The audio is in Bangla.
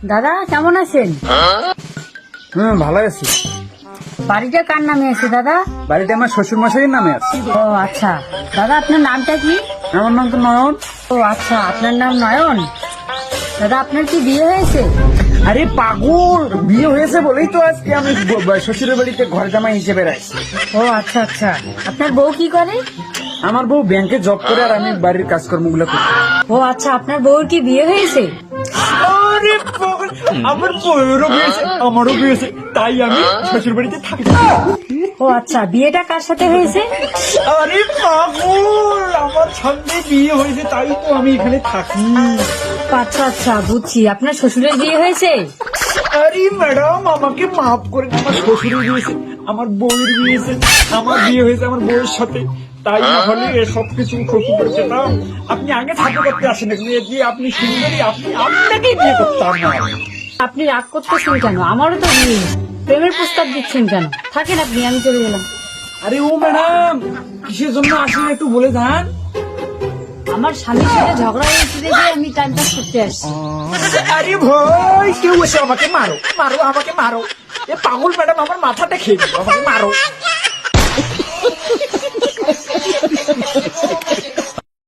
দাদা কেমন আছেন? ভালো আছি। বাড়িটা কার নামে আছে দাদা? বাড়িটা আমার শ্বশুর মশাইয়ের নামে আছে। ও আচ্ছা, দাদা আপনার নামটা কি? আমার নাম তো নয়ন। ও আচ্ছা, আপনার নাম নয়ন। দাদা আপনার কি বিয়ে হয়েছে? আরে পাগল, বিয়ে হয়েছে বলেই তো আজকে আমি শ্বশুরের বাড়িতে ঘর জামাই হিসেবে রাখছি। ও আচ্ছা আচ্ছা, আপনার বউ কি করে? আমার বউ ব্যাংকে জব করে আর আমি বাড়ির কাজকর্মগুলো করি। ও আচ্ছা, আপনার বউর কি বিয়ে হয়েছে? আরে পাগল, আমার বউয়েরও বিয়েছে আমারও বিয়েছে, তাই আমি শ্বশুর বাড়িতে থাকি। ও আচ্ছা, বিয়েটা কার সাথে হয়েছে? আরে পাগল, আমার সঙ্গে বিয়ে হয়েছে তাই তো আমি এখানে থাকি। আচ্ছা আচ্ছা, বুঝছি। আপনার শ্বশুরের বিয়ে হয়েছে? আরে ম্যাডাম, আমাকে মাফ করে, আমার শ্বশুরের বিয়েছে, আমার বউয়ের বিয়েছে, আমার বিয়ে হয়েছে আমার বউয়ের সাথে, তাই না হলে সব কিছু শ্বশুর করে পেতাম। আপনি আগে থাকে করতে আসেন, মেয়ে দিয়ে আপনি সুন্দরী, আপনি আপনাকেই বিয়ে করতাম না। আপনি রাগ করতেছেন কেন? আমারও তো বিয়ে, প্রেমের প্রস্তাব দিচ্ছেন কেন? থাকেন আপনি, আমি চলে গেলাম। আরে ও ম্যাডাম, কিসের জন্য আসেন একটু বলে যান। আমার স্বামীর সাথে ঝগড়া হয়েছে দেখে আমি টাইম পাস করতে আসছি। আরে ভাই, কেউ এসে আমাকে মারো মারো, আমাকে মারো। এ পাগল ম্যাডাম আমার মাথাটা খেয়ে দিল, আমাকে মারো।